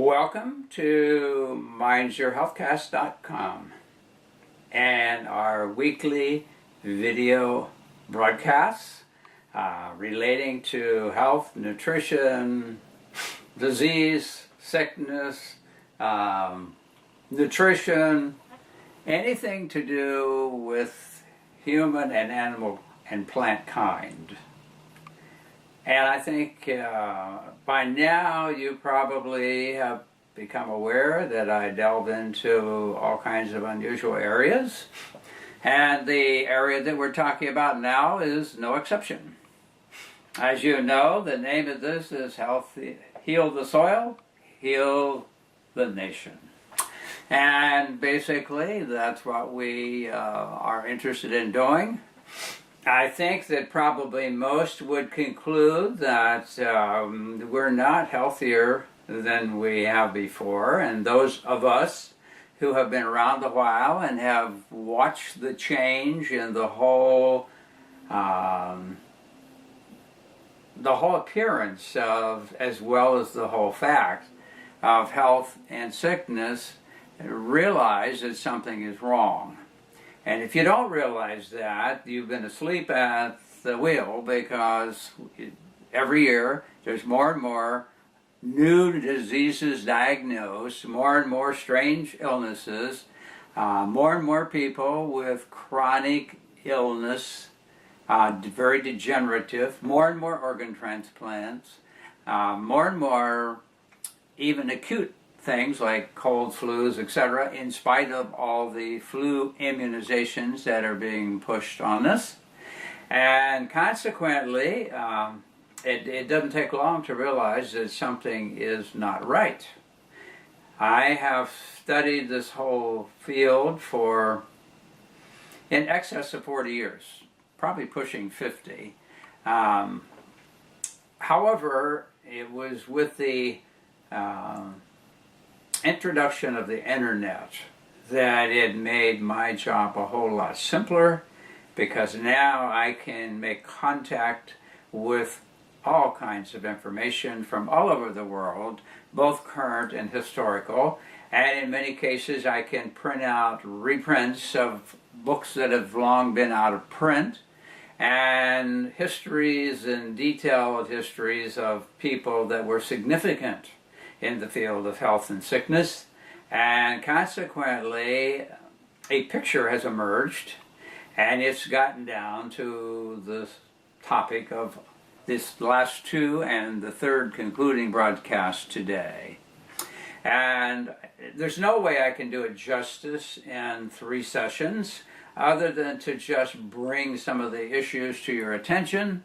Welcome to mindsyourhealthcast.com and our weekly video broadcasts relating to health, nutrition, disease, sickness, nutrition, anything to do with human and animal and plant kind. And I think by now you probably have become aware that I delve into all kinds of unusual areas. And the area that we're talking about now is no exception. As you know, the name of this is Heal the Soil, Heal the Nation. And basically that's what we are interested in doing. I think that probably most would conclude that we're not healthier than we have before, and those of us who have been around a while and have watched the change in the whole appearance of, as well as the whole fact of health and sickness, realize that something is wrong. And if you don't realize that, you've been asleep at the wheel, because every year there's more and more new diseases diagnosed, more and more strange illnesses, more and more people with chronic illness, very degenerative, more and more organ transplants, more and more even acute things like colds, flus, etc., in spite of all the flu immunizations that are being pushed on us. And consequently, it doesn't take long to realize that something is not right. I have studied this whole field for in excess of 40 years, probably pushing 50. However, it was with the introduction of the internet that it made my job a whole lot simpler, because now I can make contact with all kinds of information from all over the world, both current and historical, and in many cases I can print out reprints of books that have long been out of print, and histories and detailed histories of people that were significant in the field of health and sickness, and consequently a picture has emerged, and it's gotten down to the topic of this last two and the third concluding broadcast today. And there's no way I can do it justice in 3 sessions other than to just bring some of the issues to your attention.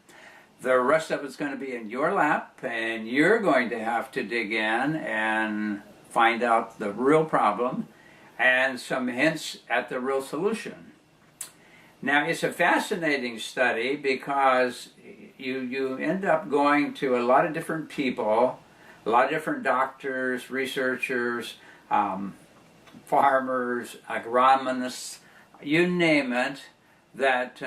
The rest of it's going to be in your lap, and you're going to have to dig in and find out the real problem and some hints at the real solution. Now, it's a fascinating study because you end up going to a lot of different people, a lot of different doctors, researchers, farmers, agronomists, you name it, that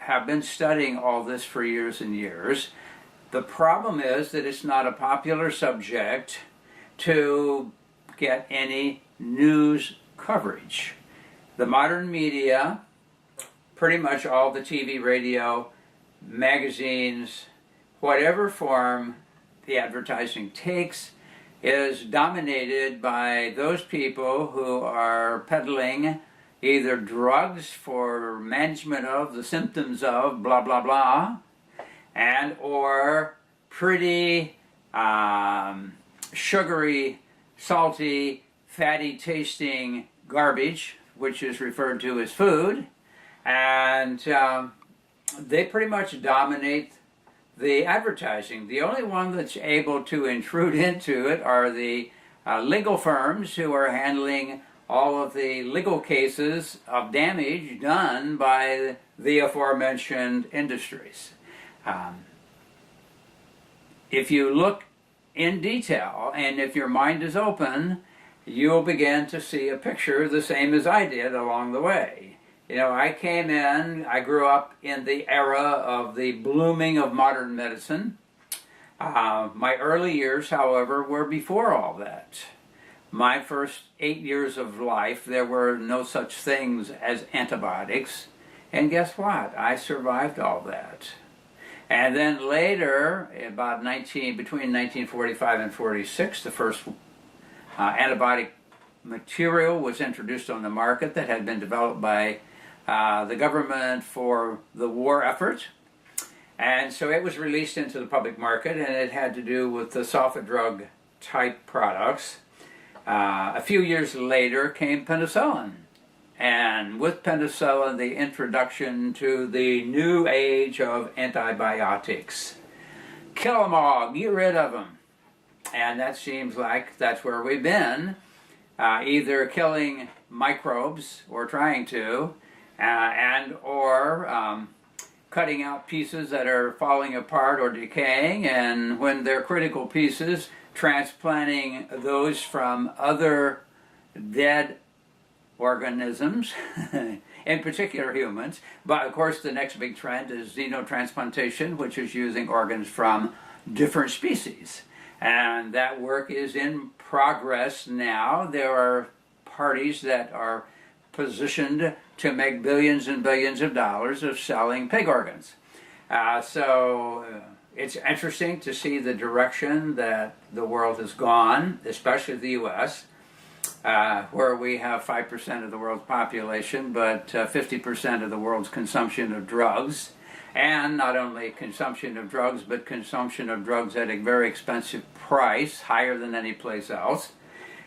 have been studying all this for years and years. The problem is that it's not a popular subject to get any news coverage. The modern media, pretty much all the TV, radio, magazines, whatever form the advertising takes, is dominated by those people who are peddling either drugs for management of the symptoms of blah blah blah, and or pretty sugary, salty, fatty tasting garbage, which is referred to as food, and they pretty much dominate the advertising. The only one that's able to intrude into it are the legal firms who are handling all of the legal cases of damage done by the aforementioned industries. If you look in detail, and if your mind is open, you'll begin to see a picture the same as I did along the way. You know, I grew up in the era of the blooming of modern medicine, My early years, however, were before all that. My first 8 years of life, there were no such things as antibiotics. And guess what? I survived all that. And then later, between 1945 and 46, the first antibiotic material was introduced on the market that had been developed by the government for the war effort. And so it was released into the public market, and it had to do with the sulfa drug type products. A few years later came penicillin. And with penicillin, the introduction to the new age of antibiotics. Kill them all, get rid of them. And that seems like that's where we've been, either killing microbes, or trying to, or cutting out pieces that are falling apart or decaying, and when they're critical pieces, transplanting those from other dead organisms, in particular humans. But of course the next big trend is xenotransplantation, which is using organs from different species. And that work is in progress now. There are parties that are positioned to make billions and billions of dollars of selling pig organs. So it's interesting to see the direction that the world has gone, especially the U.S., where we have 5% of the world's population, but 50% of the world's consumption of drugs. And not only consumption of drugs, but consumption of drugs at a very expensive price, higher than any place else.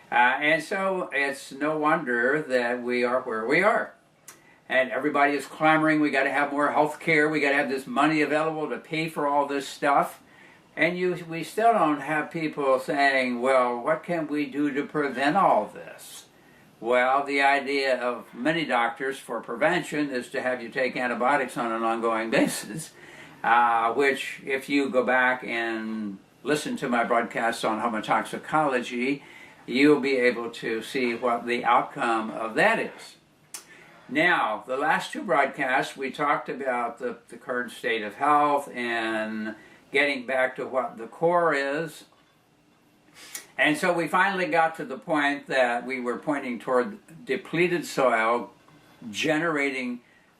And so it's no wonder that we are where we are. And everybody is clamoring, we got to have more health care, we got to have this money available to pay for all this stuff. And we still don't have people saying, well, what can we do to prevent all this? Well, the idea of many doctors for prevention is to have you take antibiotics on an ongoing basis, which if you go back and listen to my broadcasts on homotoxicology, you'll be able to see what the outcome of that is. Now, the last two broadcasts, we talked about the current state of health and getting back to what the core is. And so we finally got to the point that we were pointing toward depleted soil, generating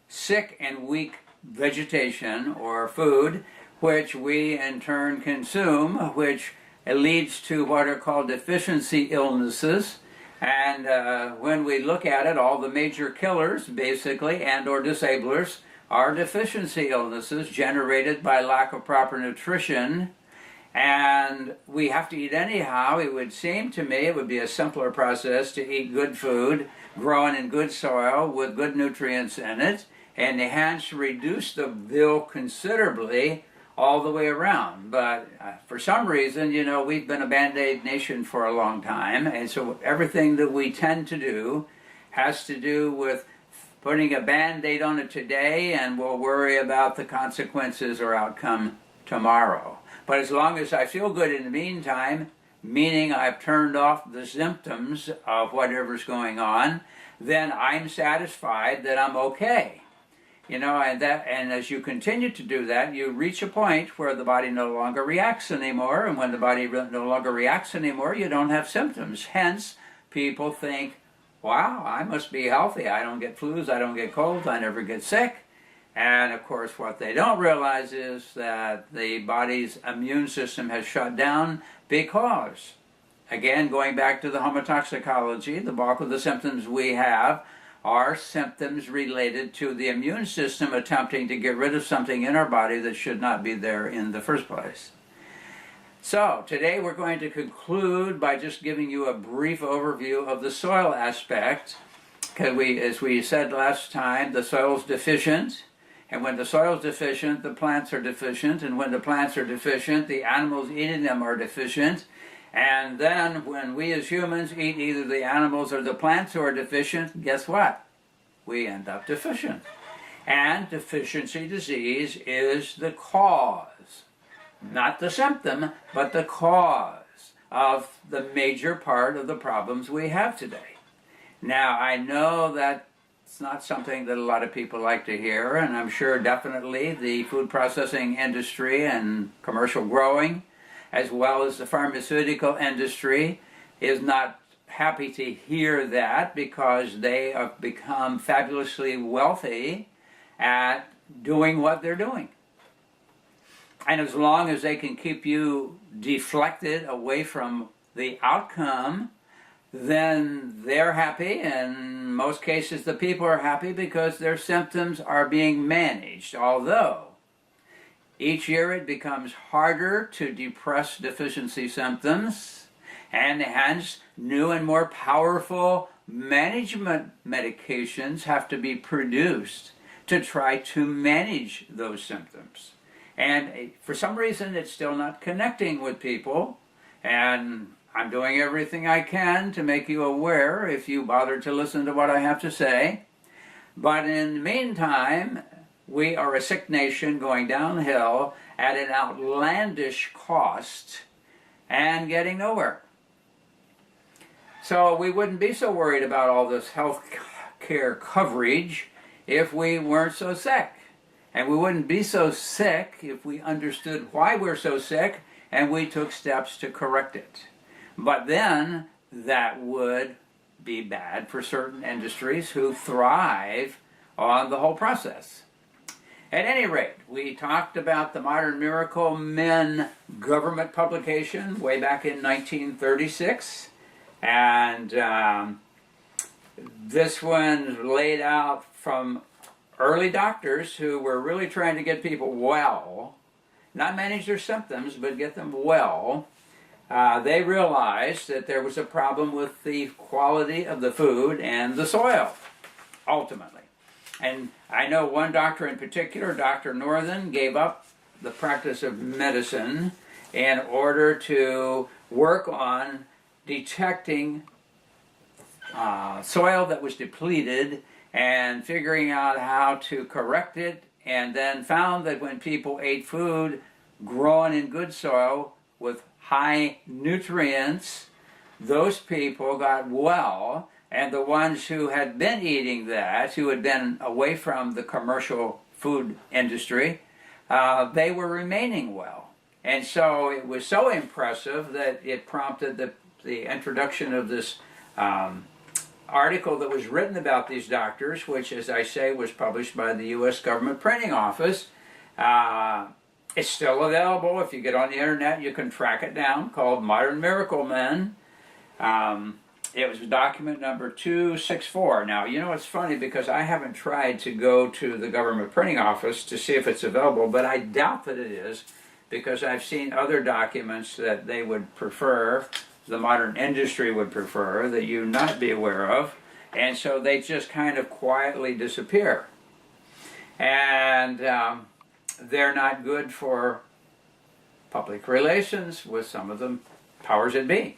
sick and weak vegetation or food, which we in turn consume, which leads to what are called deficiency illnesses. And when we look at it, all the major killers, basically, and or disablers, are deficiency illnesses generated by lack of proper nutrition. And we have to eat anyhow. It would seem to me it would be a simpler process to eat good food, grown in good soil, with good nutrients in it, and hence reduce the bill considerably all the way around. But for some reason, you know, we've been a Band-Aid nation for a long time, and so everything that we tend to do has to do with putting a Band-Aid on it today, and we'll worry about the consequences or outcome tomorrow. But as long as I feel good in the meantime, meaning I've turned off the symptoms of whatever's going on, then I'm satisfied that I'm okay. You know, and as you continue to do that, you reach a point where the body no longer reacts anymore, and when the body no longer reacts anymore, you don't have symptoms. Hence, people think, wow, I must be healthy. I don't get flus, I don't get colds, I never get sick. And of course, what they don't realize is that the body's immune system has shut down because, again, going back to the homotoxicology, the bulk of the symptoms we have are symptoms related to the immune system attempting to get rid of something in our body that should not be there in the first place. So, today we're going to conclude by just giving you a brief overview of the soil aspect, because as we said last time, the soil's deficient, and when the soil's deficient, the plants are deficient, and when the plants are deficient, the animals eating them are deficient. And then when we as humans eat either the animals or the plants who are deficient, guess what? We end up deficient. And deficiency disease is the cause, not the symptom, but the cause of the major part of the problems we have today. Now, I know that it's not something that a lot of people like to hear, and I'm sure definitely the food processing industry and commercial growing as well as the pharmaceutical industry, is not happy to hear that, because they have become fabulously wealthy at doing what they're doing. And as long as they can keep you deflected away from the outcome, then they're happy, and in most cases the people are happy because their symptoms are being managed. Although each year it becomes harder to depress deficiency symptoms, and hence new and more powerful management medications have to be produced to try to manage those symptoms. And for some reason it's still not connecting with people, and I'm doing everything I can to make you aware if you bother to listen to what I have to say. But in the meantime, we are a sick nation going downhill at an outlandish cost and getting nowhere. So we wouldn't be so worried about all this health care coverage if we weren't so sick. And we wouldn't be so sick if we understood why we're so sick and we took steps to correct it. But then that would be bad for certain industries who thrive on the whole process. At any rate, we talked about the Modern Miracle Men government publication way back in 1936. And this one laid out from early doctors who were really trying to get people well, not manage their symptoms, but get them well. They realized that there was a problem with the quality of the food and the soil, ultimately. And I know one doctor in particular, Dr. Northern, gave up the practice of medicine in order to work on detecting soil that was depleted and figuring out how to correct it, and then found that when people ate food grown in good soil with high nutrients, those people got well, and the ones who had been eating that, who had been away from the commercial food industry, they were remaining well. And so it was so impressive that it prompted the introduction of this article that was written about these doctors, which, as I say, was published by the U.S. Government Printing Office. It's still available. If you get on the internet, you can track it down, called Modern Miracle Men. It was document number 264. Now, you know, it's funny because I haven't tried to go to the Government Printing Office to see if it's available, but I doubt that it is, because I've seen other documents that they would prefer, the modern industry would prefer, that you not be aware of, and so they just kind of quietly disappear. And they're not good for public relations with some of the powers that be.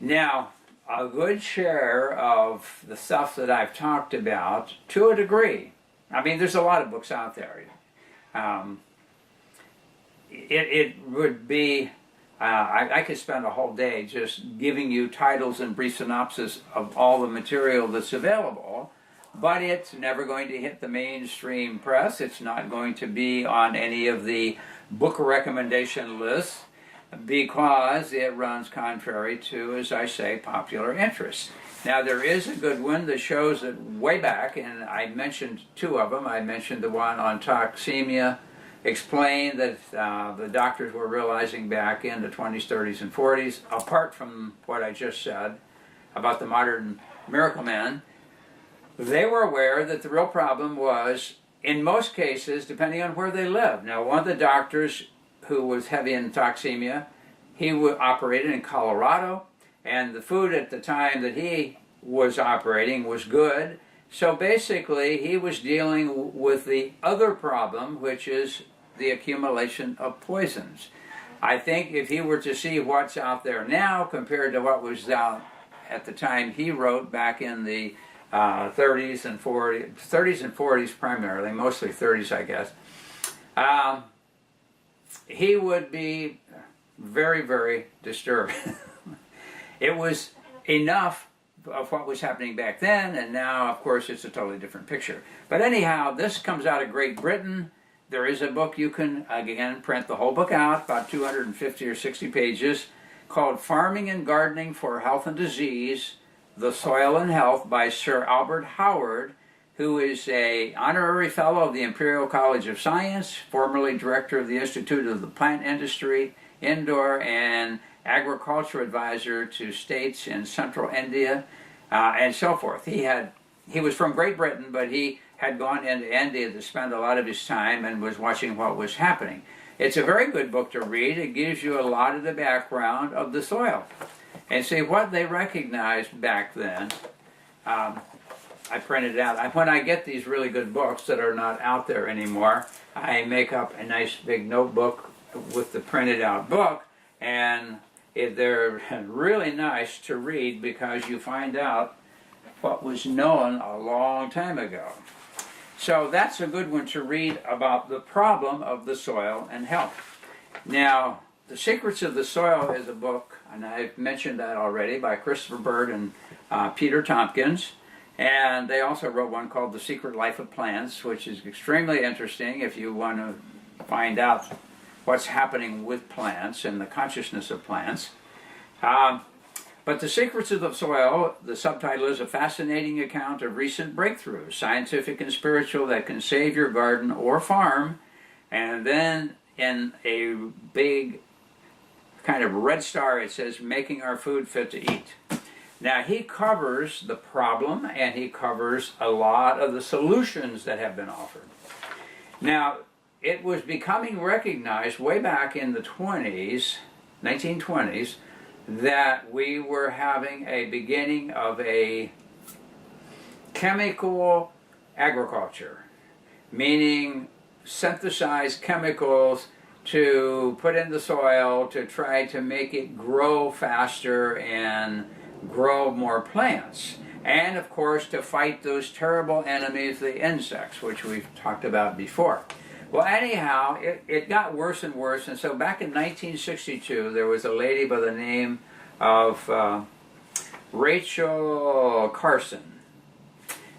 Now, a good share of the stuff that I've talked about, to a degree, I mean, there's a lot of books out there. It would be, I could spend a whole day just giving you titles and brief synopsis of all the material that's available, but it's never going to hit the mainstream press. It's not going to be on any of the book recommendation lists, because it runs contrary to, as I say, popular interest. Now, there is a good one that shows that way back, and I mentioned two of them. I mentioned the one on toxemia, explained that the doctors were realizing back in the 20s, 30s, and 40s, apart from what I just said about the modern miracle man, they were aware that the real problem was, in most cases, depending on where they lived. Now, one of the doctors who was heavy in toxemia, he operated in Colorado, and the food at the time that he was operating was good. So basically, he was dealing with the other problem, which is the accumulation of poisons. I think if he were to see what's out there now compared to what was out at the time he wrote back in the 30s and 40s primarily, mostly 30s, I guess, he would be very, very disturbed. It was enough of what was happening back then, and now, of course, it's a totally different picture. But anyhow, this comes out of Great Britain. there is a book you can, again, print the whole book out, about 250 or 60 pages, called Farming and Gardening for Health and Disease, The Soil and Health by Sir Albert Howard, who is an honorary fellow of the Imperial College of Science, formerly director of the Institute of the Plant Industry, Indoor and Agriculture Advisor to states in central India, and so forth. He was from Great Britain, but he had gone into India to spend a lot of his time and was watching what was happening. It's a very good book to read. It gives you a lot of the background of the soil. And see what they recognized back then. I printed it out. When I get these really good books that are not out there anymore, I make up a nice big notebook with the printed out book, and they're really nice to read because you find out what was known a long time ago. So that's a good one to read about the problem of the soil and health. Now, The Secrets of the Soil is a book, and I've mentioned that already, by Christopher Bird and Peter Tompkins. And they also wrote one called The Secret Life of Plants, which is extremely interesting if you want to find out what's happening with plants and the consciousness of plants. But The Secrets of the Soil, the subtitle is A Fascinating Account of Recent Breakthroughs, Scientific and Spiritual, that can save your garden or farm. And then in a big kind of red star it says, Making Our Food Fit to Eat. Now he covers the problem and he covers a lot of the solutions that have been offered. Now, it was becoming recognized way back in the 1920s, that we were having a beginning of a chemical agriculture, meaning synthesize chemicals to put in the soil to try to make it grow faster and grow more plants. And of course to fight those terrible enemies, the insects, which we've talked about before. Well, anyhow, it got worse and worse, and so back in 1962 there was a lady by the name of Rachel Carson.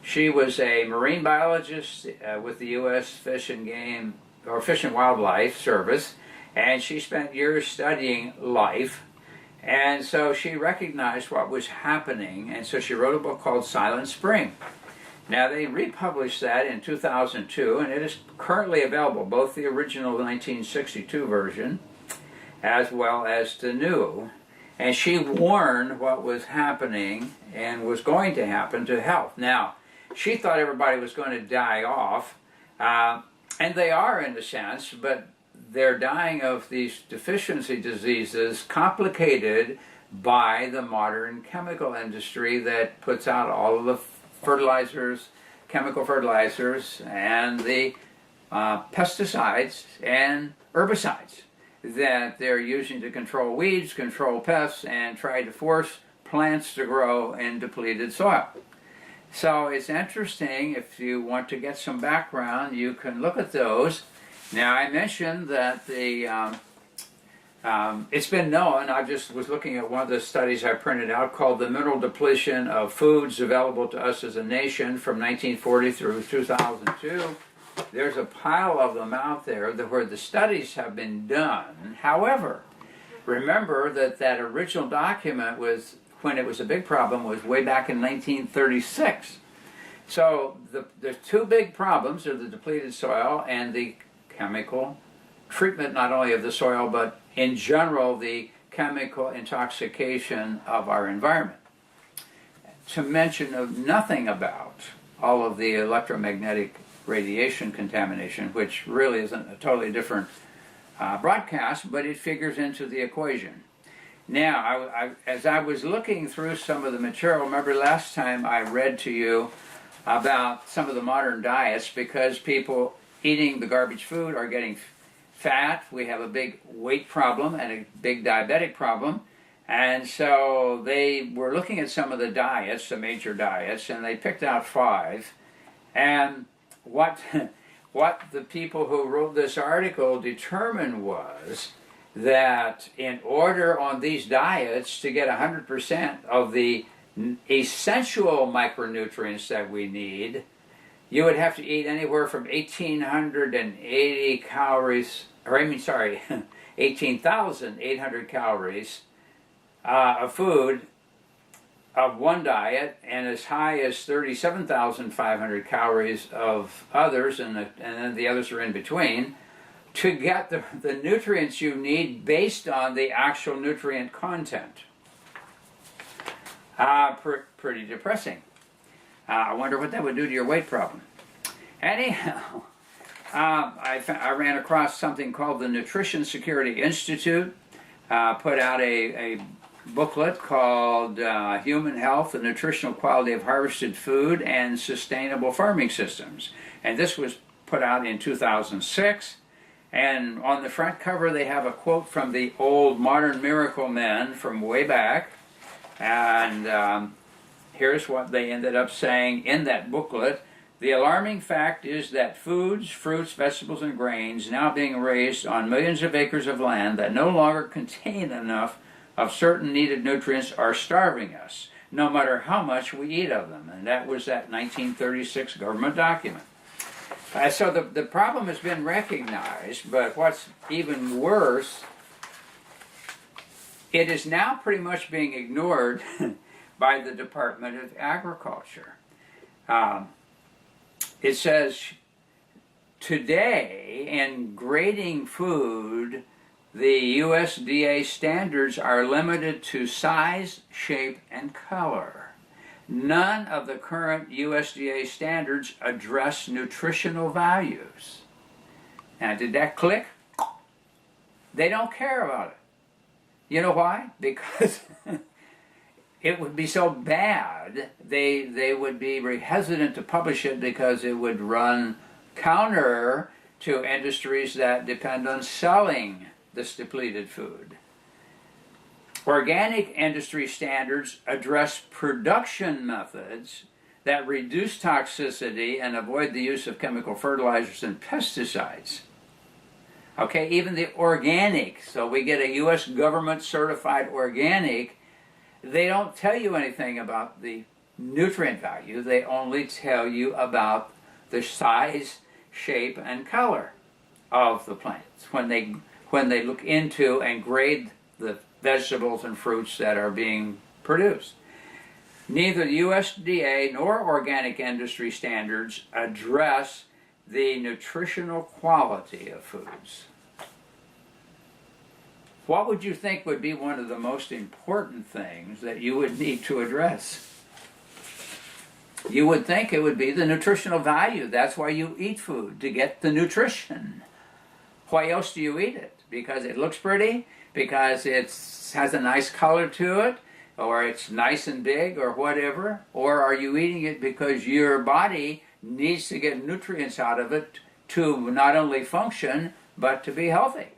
She was a marine biologist with the U.S. Fish and Wildlife Service, and she spent years studying life, and so she recognized what was happening, and so she wrote a book called Silent Spring. Now, they republished that in 2002, and it is currently available, both the original 1962 version as well as the new. And she warned what was happening and was going to happen to health. Now, she thought everybody was going to die off, and they are in a sense, but they're dying of these deficiency diseases complicated by the modern chemical industry that puts out all of the fertilizers, chemical fertilizers, and the pesticides and herbicides that they're using to control weeds, control pests, and try to force plants to grow in depleted soil. So it's interesting. If you want to get some background, you can look at those. Now, I mentioned that it's been known, I just was looking at one of the studies I printed out called The Mineral Depletion of Foods Available to Us as a Nation from 1940 through 2002. There's a pile of them out there where the studies have been done. However, remember that original document was, when it was a big problem, was way back in 1936. So the two big problems are the depleted soil and the chemical treatment, not only of the soil, but in general, the chemical intoxication of our environment. To mention of nothing about all of the electromagnetic radiation contamination, which really isn't a totally different broadcast, but it figures into the equation. Now, as I was looking through some of the material, remember last time I read to you about some of the modern diets, because people eating the garbage food are getting fat. We have a big weight problem and a big diabetic problem. And so they were looking at some of the diets, the major diets, and they picked out 5. And what the people who wrote this article determined was that in order on these diets to get 100% of the essential micronutrients that we need, you would have to eat anywhere from 1,880 calories, or I mean, sorry, 18,800 calories of food of one diet, and as high as 37,500 calories of others, and then the others are in between, to get the nutrients you need based on the actual nutrient content. Pretty depressing. I wonder what that would do to your weight problem. Anyhow, I ran across something called the Nutrition Security Institute, put out a booklet called Human Health, the Nutritional Quality of Harvested Food and Sustainable Farming Systems. And this was put out in 2006. And on the front cover they have a quote from the old Modern Miracle Men from way back. And here's what they ended up saying in that booklet. The alarming fact is that foods, fruits, vegetables, and grains now being raised on millions of acres of land that no longer contain enough of certain needed nutrients are starving us, no matter how much we eat of them. And that was that 1936 government document. So the problem has been recognized, but what's even worse, it is now pretty much being ignored by the Department of Agriculture. It says, today, in grading food, the USDA standards are limited to size, shape, and color. None of the current USDA standards address nutritional values. Now, did that click? They don't care about it. You know why? Because it would be so bad, they would be very hesitant to publish it because it would run counter to industries that depend on selling this depleted food. Organic industry standards address production methods that reduce toxicity and avoid the use of chemical fertilizers and pesticides. Okay, even the organic, so we get a U.S. government certified organic, they don't tell you anything about the nutrient value, they only tell you about the size, shape, and color of the plants when they look into and grade the vegetables and fruits that are being produced. Neither the USDA nor organic industry standards address the nutritional quality of foods. What would you think would be one of the most important things that you would need to address? You would think it would be the nutritional value. That's why you eat food, to get the nutrition. Why else do you eat it? Because it looks pretty? Because it has a nice color to it? Or it's nice and big, or whatever? Or are you eating it because your body needs to get nutrients out of it to not only function, but to be healthy?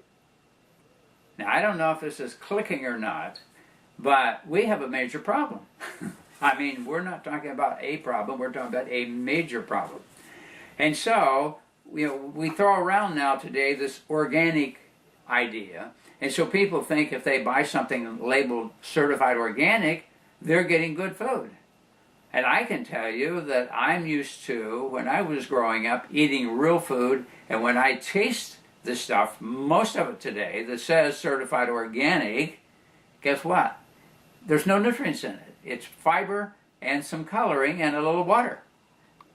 Now, I don't know if this is clicking or not, but we have a major problem. I mean, we're not talking about a problem, we're talking about a major problem. And so, we throw around now today this organic idea, and so people think if they buy something labeled certified organic, they're getting good food. And I can tell you that I'm used to, when I was growing up, eating real food, and when I taste the stuff, most of it today, that says certified organic, guess what? There's no nutrients in it. It's fiber and some coloring and a little water.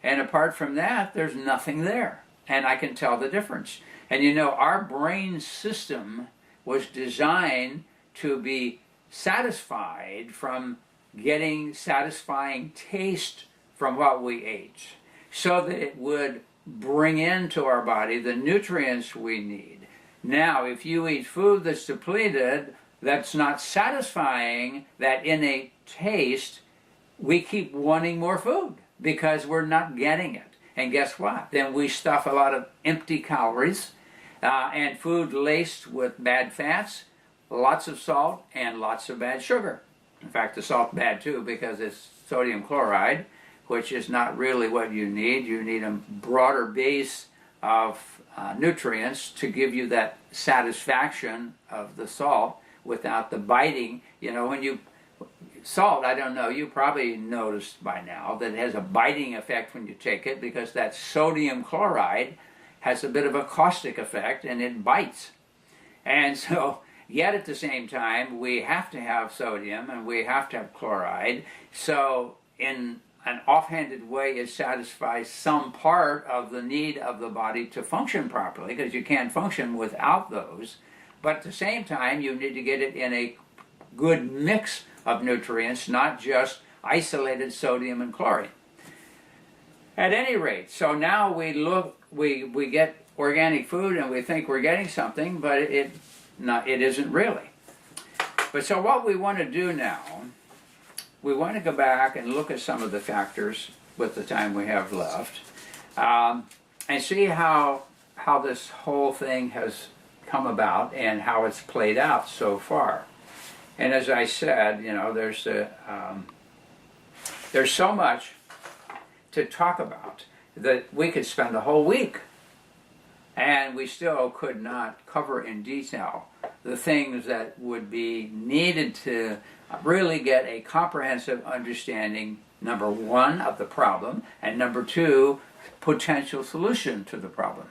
And apart from that, there's nothing there. And I can tell the difference. And our brain system was designed to be satisfied from getting satisfying taste from what we ate, so that it would bring into our body the nutrients we need. Now, if you eat food that's depleted, that's not satisfying that innate taste, we keep wanting more food because we're not getting it. And guess what? Then we stuff a lot of empty calories and food laced with bad fats, lots of salt, and lots of bad sugar. In fact, the salt's bad too because it's sodium chloride, which is not really what you need. You need a broader base of nutrients to give you that satisfaction of the salt without the biting. salt, I don't know, you probably noticed by now that it has a biting effect when you take it, because that sodium chloride has a bit of a caustic effect and it bites. And so, yet at the same time, we have to have sodium and we have to have chloride. So in an offhanded way, it satisfies some part of the need of the body to function properly, because you can't function without those. But at the same time, you need to get it in a good mix of nutrients, not just isolated sodium and chlorine. At any rate, so now we get organic food and we think we're getting something, but it isn't really. But so what we want to do now, we want to go back and look at some of the factors with the time we have left, and see how this whole thing has come about and how it's played out so far. And as I said, you know, there's so much to talk about that we could spend a whole week, and we still could not cover in detail the things that would be needed to really get a comprehensive understanding, number one, of the problem, and number two, potential solution to the problem.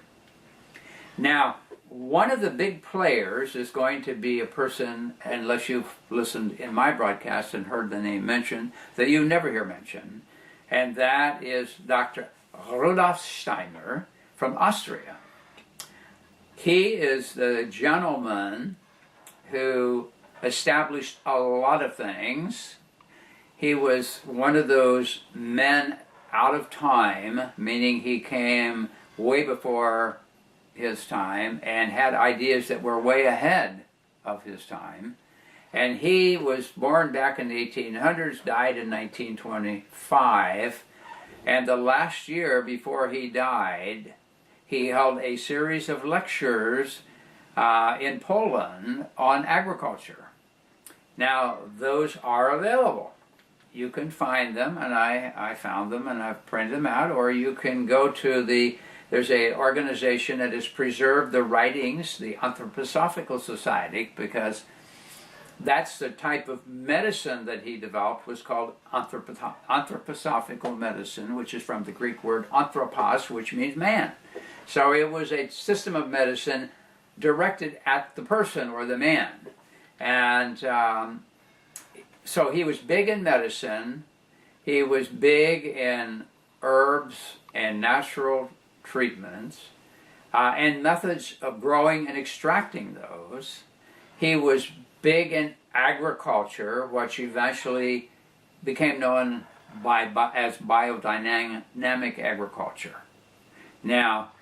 Now, one of the big players is going to be a person, unless you've listened in my broadcast and heard the name mentioned, that you never hear mentioned, and that is Dr. Rudolf Steiner from Austria. He is the gentleman who established a lot of things. He was one of those men out of time, meaning he came way before his time and had ideas that were way ahead of his time. And he was born back in the 1800s, died in 1925, and the last year before he died, he held a series of lectures in Poland on agriculture. Now, those are available. You can find them, and I found them and I've printed them out, or you can go to there's an organization that has preserved the writings, the Anthroposophical Society, because that's the type of medicine that he developed, was called anthroposophical medicine, which is from the Greek word anthropos, which means man. So it was a system of medicine directed at the person or the man. And so he was big in medicine, he was big in herbs and natural treatments, and methods of growing and extracting those. He was big in agriculture, which eventually became known as biodynamic agriculture. Now,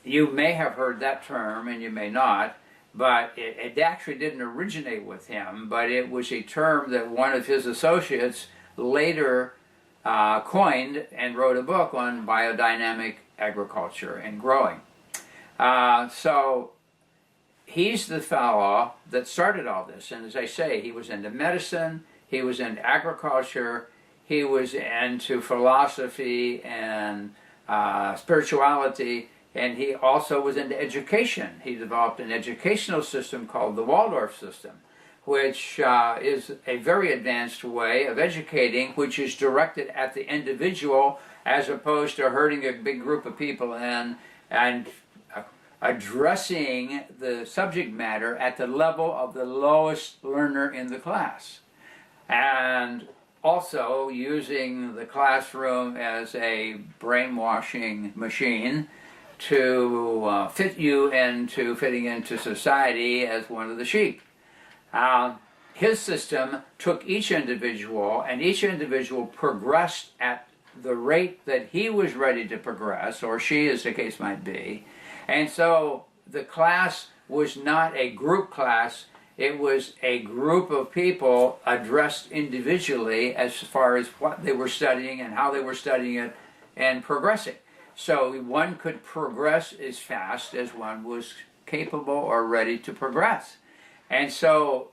you may have heard that term and you may not, but it actually didn't originate with him, but it was a term that one of his associates later coined and wrote a book on biodynamic agriculture and growing. So he's the fellow that started all this, and as I say, he was into medicine, he was into agriculture, he was into philosophy and spirituality, and he also was into education. He developed an educational system called the Waldorf system, which is a very advanced way of educating, which is directed at the individual as opposed to herding a big group of people in and addressing the subject matter at the level of the lowest learner in the class. And also using the classroom as a brainwashing machine to fit you into fitting into society as one of the sheep. His system took each individual, and each individual progressed at the rate that he was ready to progress, or she, as the case might be. And so the class was not a group class, it was a group of people addressed individually as far as what they were studying and how they were studying it and progressing. So one could progress as fast as one was capable or ready to progress. And so,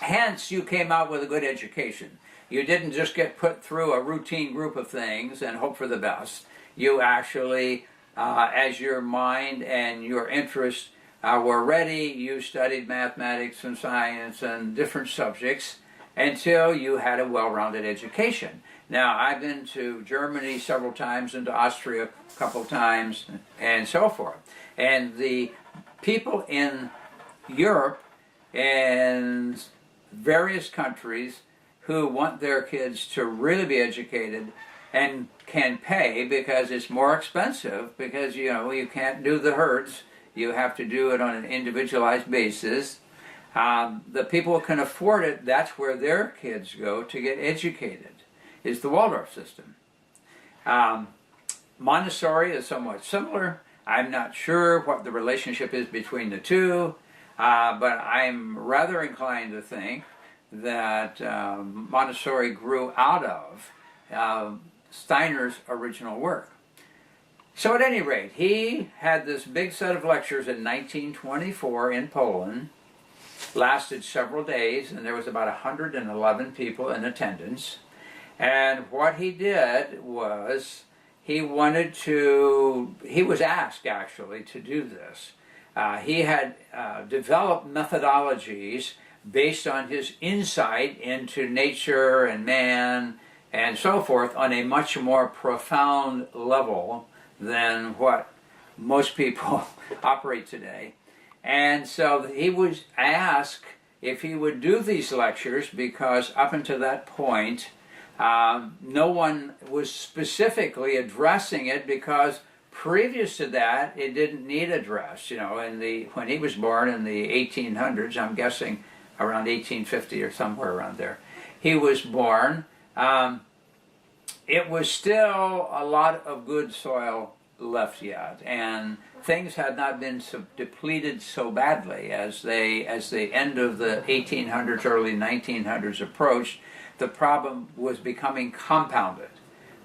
hence you came out with a good education. You didn't just get put through a routine group of things and hope for the best. You actually, as your mind and your interest were ready, you studied mathematics and science and different subjects until you had a well-rounded education. Now, I've been to Germany several times and to Austria a couple times and so forth. And the people in Europe and various countries who want their kids to really be educated and can pay, because it's more expensive, because you can't do the herds, you have to do it on an individualized basis. The people who can afford it, that's where their kids go to get educated, is the Waldorf system. Montessori is somewhat similar. I'm not sure what the relationship is between the two, but I'm rather inclined to think that Montessori grew out of Steiner's original work. So at any rate, he had this big set of lectures in 1924 in Poland, lasted several days, and there was about 111 people in attendance. And what he did was, he was asked actually to do this. He had developed methodologies based on his insight into nature and man and so forth on a much more profound level than what most people operate today. And so he was asked if he would do these lectures, because up until that point, no one was specifically addressing it, because previous to that, it didn't need address. When he was born in the 1800s, I'm guessing around 1850 or somewhere around there, he was born. It was still a lot of good soil left yet, and things had not been depleted so badly as the end of the 1800s, early 1900s approached. The problem was becoming compounded,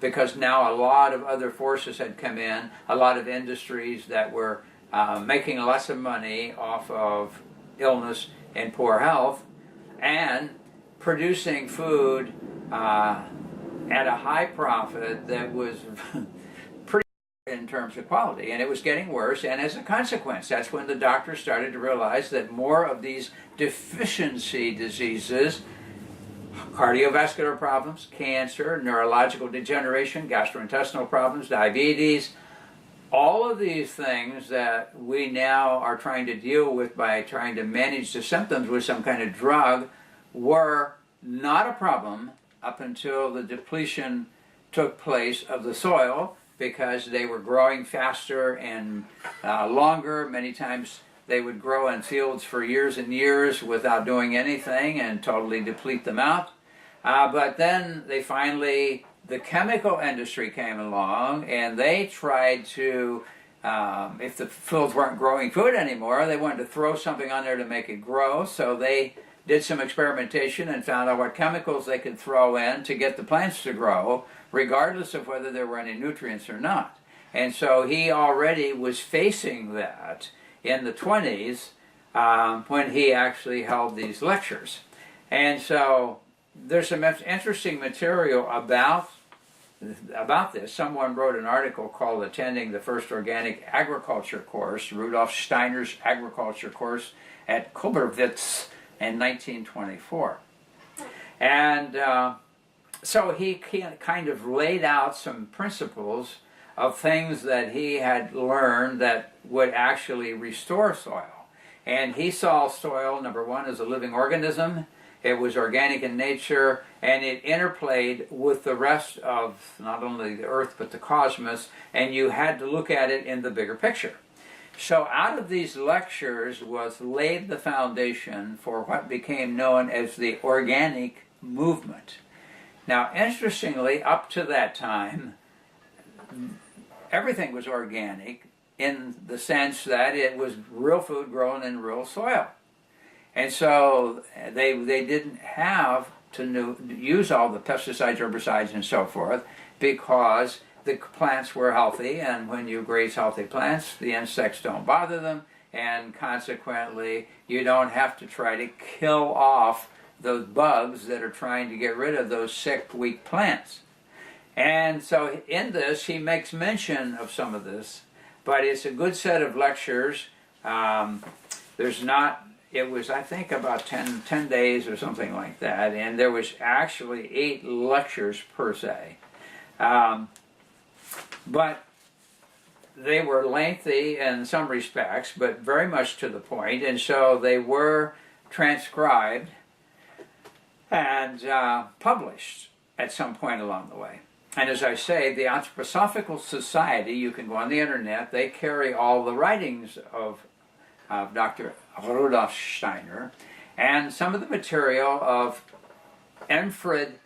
because now a lot of other forces had come in, a lot of industries that were making lots of money off of illness and poor health, and producing food at a high profit that was pretty in terms of quality, and it was getting worse. And as a consequence, that's when the doctors started to realize that more of these deficiency diseases, cardiovascular problems, cancer, neurological degeneration, gastrointestinal problems, diabetes, all of these things that we now are trying to deal with by trying to manage the symptoms with some kind of drug, were not a problem up until the depletion took place of the soil, because they were growing faster and longer. Many times they would grow in fields for years and years without doing anything and totally deplete them out. But then the chemical industry came along, and they tried to, if the fields weren't growing food anymore, they wanted to throw something on there to make it grow. So they did some experimentation and found out what chemicals they could throw in to get the plants to grow, regardless of whether there were any nutrients or not. And so he already was facing that in the 20s when he actually held these lectures. And so there's some interesting material about this. Someone wrote an article called Attending the First Organic Agriculture Course, Rudolf Steiner's agriculture course at Koblenz in 1924. And so he kind of laid out some principles of things that he had learned that would actually restore soil. And he saw soil, number one, as a living organism. It was organic in nature, and it interplayed with the rest of not only the earth but the cosmos, and you had to look at it in the bigger picture. So out of these lectures was laid the foundation for what became known as the organic movement. Now, interestingly, up to that time, everything was organic in the sense that it was real food grown in real soil. And so they didn't have to use all the pesticides, herbicides, and so forth, because the plants were healthy, and when you graze healthy plants, the insects don't bother them, and consequently, you don't have to try to kill off those bugs that are trying to get rid of those sick, weak plants. And so in this, he makes mention of some of this, but it's a good set of lectures. There's not, it was I think about 10 days or something like that, and there was actually 8 lectures per se. But they were lengthy in some respects, but very much to the point, and so they were transcribed and published at some point along the way. And as I say, the Anthroposophical Society, you can go on the internet, they carry all the writings of Dr. Rudolf Steiner and some of the material of Manfred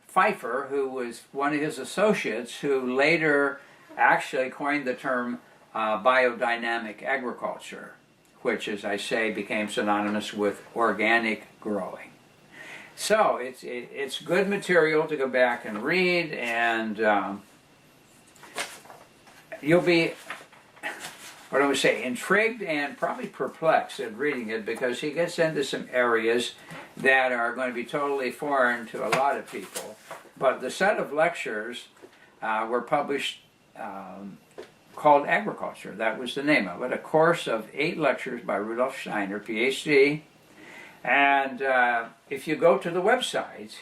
Pfeiffer, who was one of his associates, who later actually coined the term biodynamic agriculture, which, as I say, became synonymous with organic growing. So it's good material to go back and read, and you'll be, what do we say, intrigued and probably perplexed at reading it, because he gets into some areas that are going to be totally foreign to a lot of people. But the set of lectures were published called Agriculture. That was the name of it. A course of 8 lectures by Rudolf Steiner, PhD. And if you go to the website,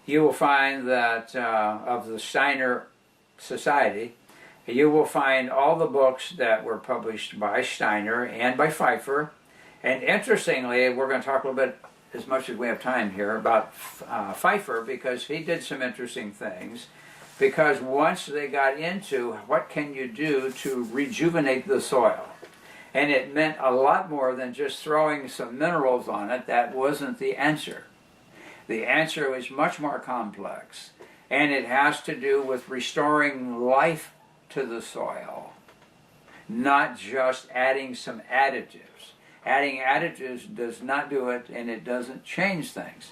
you will find that of the Steiner Society, you will find all the books that were published by Steiner and by Pfeiffer. And interestingly, we're going to talk a little bit, as much as we have time here, about Pfeiffer, because he did some interesting things. Because once they got into what can you do to rejuvenate the soil, and it meant a lot more than just throwing some minerals on it. That wasn't the answer. The answer was much more complex, and it has to do with restoring life to the soil, not just adding some additives. Adding additives does not do it, and it doesn't change things.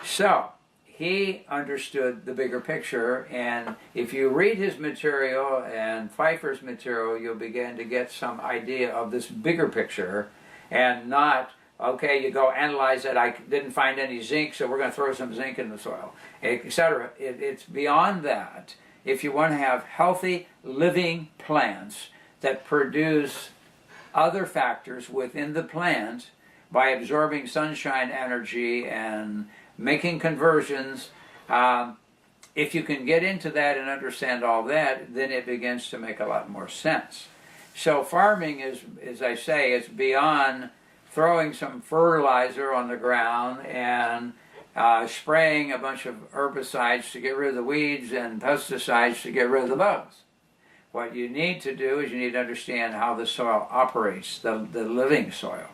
So he understood the bigger picture, and if you read his material and Pfeiffer's material, you'll begin to get some idea of this bigger picture, and not, okay, you go analyze it, I didn't find any zinc, so we're going to throw some zinc in the soil, etc. It's beyond that. If you want to have healthy, living plants that produce other factors within the plant by absorbing sunshine energy and making conversions, if you can get into that and understand all that, then it begins to make a lot more sense. So farming is, as I say, it's beyond throwing some fertilizer on the ground and spraying a bunch of herbicides to get rid of the weeds and pesticides to get rid of the bugs. What you need to do is you need to understand how the soil operates, the living soil.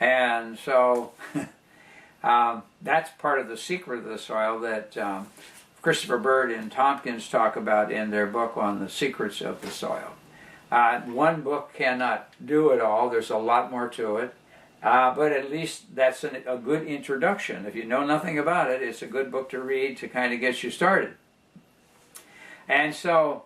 And so that's part of the secret of the soil that Christopher Bird and Tompkins talk about in their book on the secrets of the soil. One book cannot do it all. There's a lot more to it. But at least that's a good introduction. If you know nothing about it, it's a good book to read to kind of get you started. And so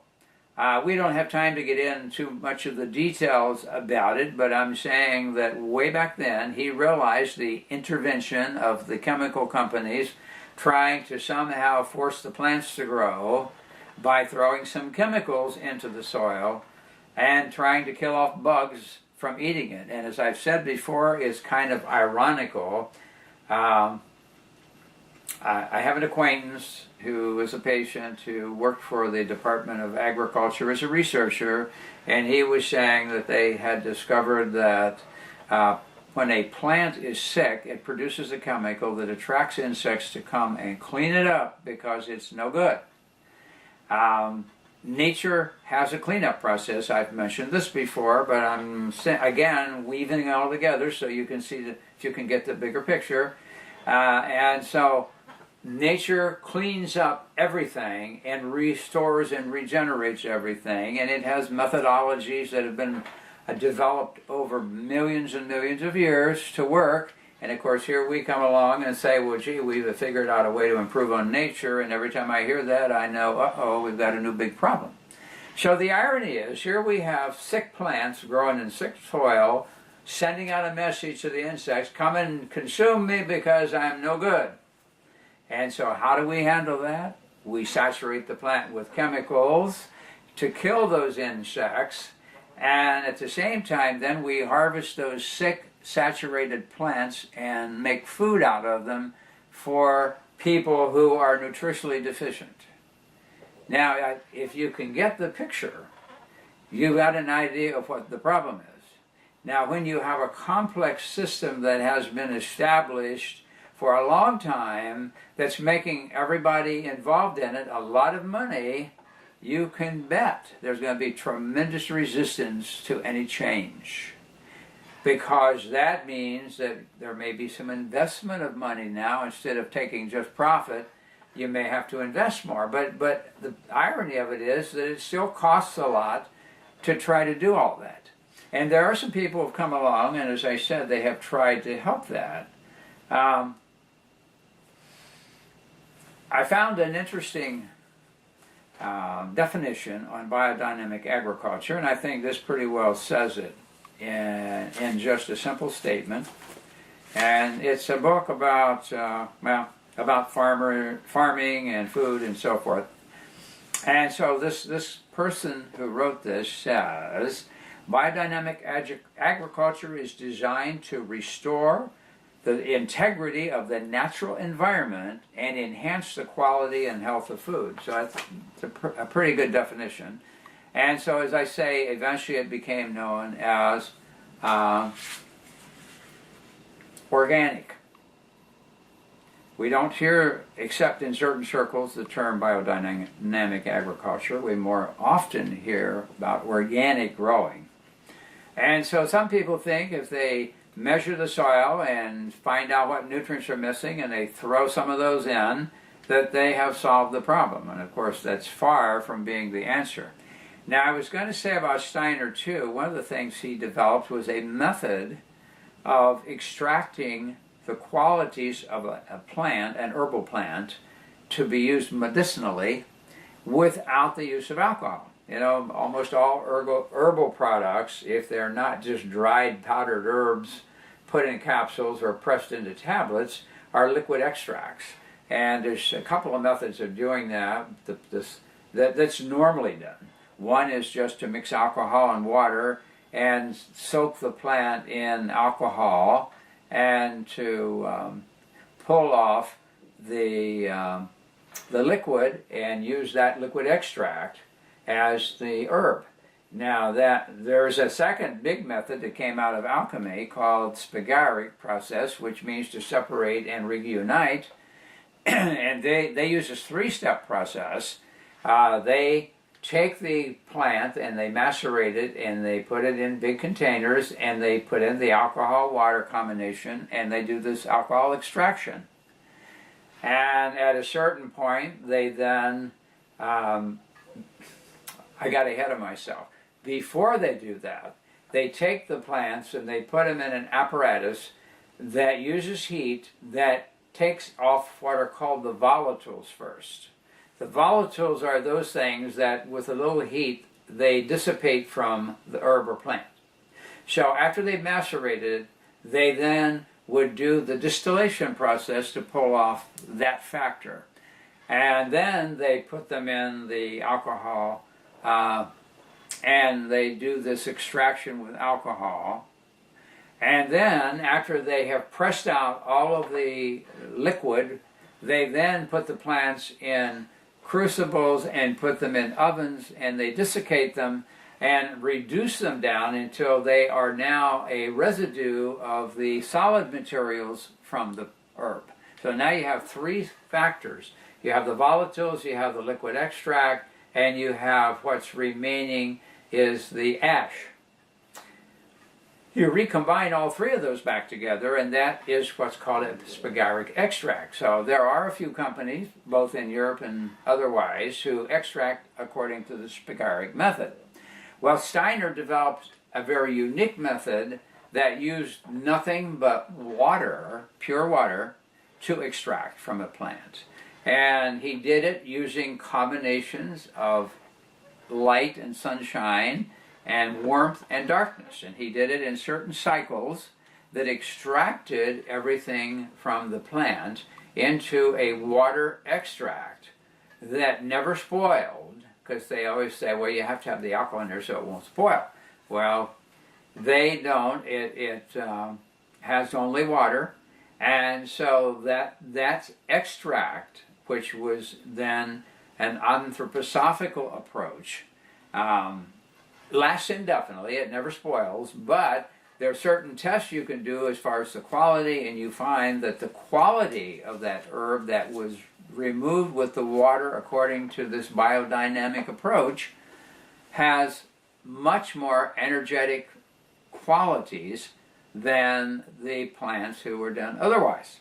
we don't have time to get into much of the details about it, but I'm saying that way back then he realized the intervention of the chemical companies trying to somehow force the plants to grow by throwing some chemicals into the soil and trying to kill off bugs from eating it. And as I've said before, it's kind of ironical. I have an acquaintance who was a patient who worked for the Department of Agriculture as a researcher, and he was saying that they had discovered that when a plant is sick, it produces a chemical that attracts insects to come and clean it up because it's no good. Nature has a cleanup process. I've mentioned this before, but I'm again weaving it all together so you can see if you can get the bigger picture. And so nature cleans up everything and restores and regenerates everything, and it has methodologies that have been developed over millions and millions of years to work. And of course here we come along and say, well gee, we've figured out a way to improve on nature, and every time I hear that I know, uh-oh, we've got a new big problem. So the irony is, here we have sick plants growing in sick soil, sending out a message to the insects, come and consume me because I'm no good. And so how do we handle that? We saturate the plant with chemicals to kill those insects, And at the same time, then we harvest those sick, saturated plants and make food out of them for people who are nutritionally deficient. Now, if you can get the picture, you've got an idea of what the problem is. Now, when you have a complex system that has been established for a long time, that's making everybody involved in it a lot of money, you can bet there's going to be tremendous resistance to any change. Because that means that there may be some investment of money now. Instead of taking just profit, you may have to invest more. But the irony of it is that it still costs a lot to try to do all that. And there are some people who have come along, and as I said, they have tried to help that. I found an interesting definition on biodynamic agriculture, and I think this pretty well says it in just a simple statement. And it's a book about farming and food and so forth. And so this person who wrote this says, biodynamic agriculture is designed to restore the integrity of the natural environment and enhance the quality and health of food. So it's a pretty good definition. And so, as I say, eventually it became known as organic. We don't hear, except in certain circles, the term biodynamic agriculture. We more often hear about organic growing. And so some people think if they measure the soil and find out what nutrients are missing and they throw some of those in, that they have solved the problem. And of course that's far from being the answer. Now, I was going to say about Steiner too, one of the things he developed was a method of extracting the qualities of a plant, an herbal plant, to be used medicinally without the use of alcohol. You know, almost all herbal products, if they're not just dried powdered herbs put in capsules or pressed into tablets, are liquid extracts. And there's a couple of methods of doing that that's normally done. One is just to mix alcohol and water and soak the plant in alcohol and to pull off the liquid and use that liquid extract as the herb. Now, there's a second big method that came out of alchemy called spagaric process, which means to separate and reunite. And they use this three-step process. They take the plant and they macerate it and they put it in big containers and they put in the alcohol-water combination and they do this alcohol extraction. And at a certain point, they then I got ahead of myself. Before they do that, they take the plants and they put them in an apparatus that uses heat that takes off what are called the volatiles first. The volatiles are those things that with a little heat they dissipate from the herb or plant. So after they've macerated, they then would do the distillation process to pull off that factor. And then they put them in the alcohol and they do this extraction with alcohol. And then, after they have pressed out all of the liquid, they then put the plants in crucibles and put them in ovens, and they desiccate them and reduce them down until they are now a residue of the solid materials from the herb. So now you have three factors. You have the volatiles, you have the liquid extract, and you have what's remaining is the ash. You recombine all three of those back together, and that is what's called a spagaric extract. So there are a few companies, both in Europe and otherwise, who extract according to the spagaric method. Well, Steiner developed a very unique method that used nothing but water, pure water, to extract from a plant. And he did it using combinations of light and sunshine and warmth and darkness. And he did it in certain cycles that extracted everything from the plant into a water extract that never spoiled, because they always say, well, you have to have the alcohol in there so it won't spoil. Well, they don't. It has only water, and so that extract, which was then an anthroposophical approach, lasts indefinitely. It never spoils, but there are certain tests you can do as far as the quality, and you find that the quality of that herb that was removed with the water according to this biodynamic approach has much more energetic qualities than the plants who were done otherwise,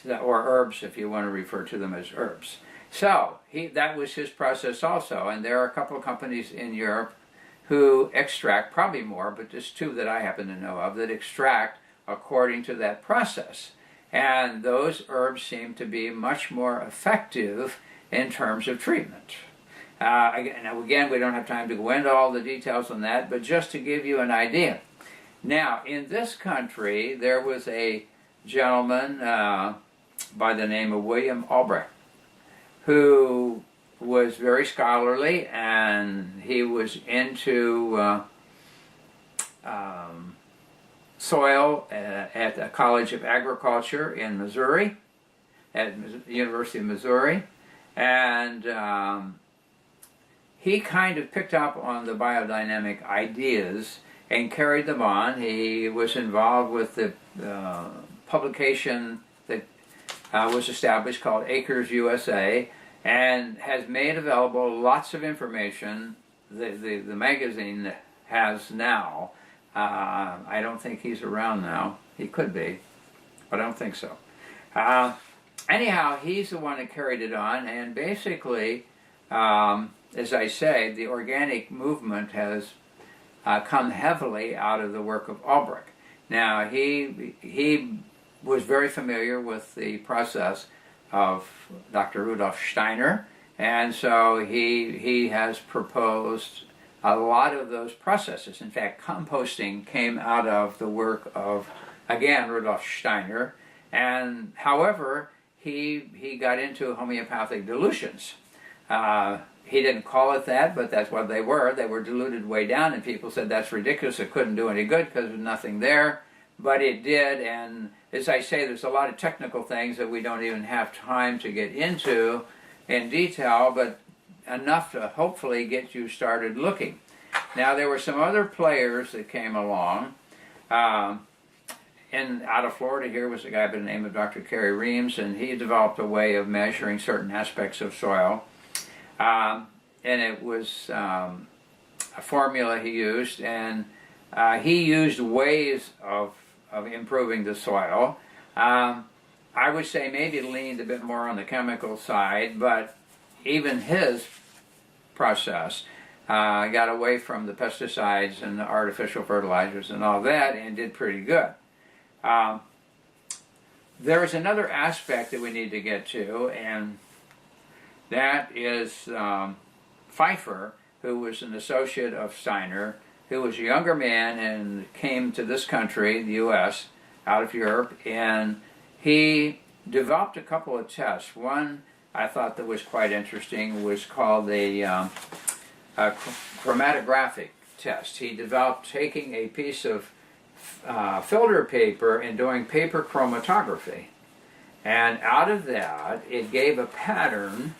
or herbs if you want to refer to them as herbs. So that was his process also, and there are a couple of companies in Europe who extract, probably more, but just two that I happen to know of, that extract according to that process. And those herbs seem to be much more effective in terms of treatment. Now again, we don't have time to go into all the details on that, but just to give you an idea. Now, in this country, there was a gentleman by the name of William Albrecht, who was very scholarly, and he was into soil at the College of Agriculture in Missouri, at the University of Missouri, and he kind of picked up on the biodynamic ideas and carried them on. He was involved with the publication that was established called Acres USA, and has made available lots of information. The magazine has now. I don't think he's around now. He could be, but I don't think so. Anyhow, he's the one that carried it on, and basically, as I say, the organic movement has come heavily out of the work of Albrecht. Now, he was very familiar with the process of Dr. Rudolf Steiner, and so he has proposed a lot of those processes. In fact, composting came out of the work of, again, Rudolf Steiner, and however, he got into homeopathic dilutions. He didn't call it that, but that's what they were. They were diluted way down, and people said that's ridiculous, it couldn't do any good because there's nothing there. But it did, and as I say, there's a lot of technical things that we don't even have time to get into in detail, but enough to hopefully get you started looking. Now, there were some other players that came along. Out of Florida here was a guy by the name of Dr. Kerry Reams, and he developed a way of measuring certain aspects of soil. And it was a formula he used, and he used ways of improving the soil. I would say maybe leaned a bit more on the chemical side, but even his process got away from the pesticides and the artificial fertilizers and all that, and did pretty good. There is another aspect that we need to get to, and that is Pfeiffer, who was an associate of Steiner, who was a younger man and came to this country, the U.S., out of Europe, and he developed a couple of tests. One I thought that was quite interesting was called a chromatographic test. He developed taking a piece of filter paper and doing paper chromatography, and out of that it gave a pattern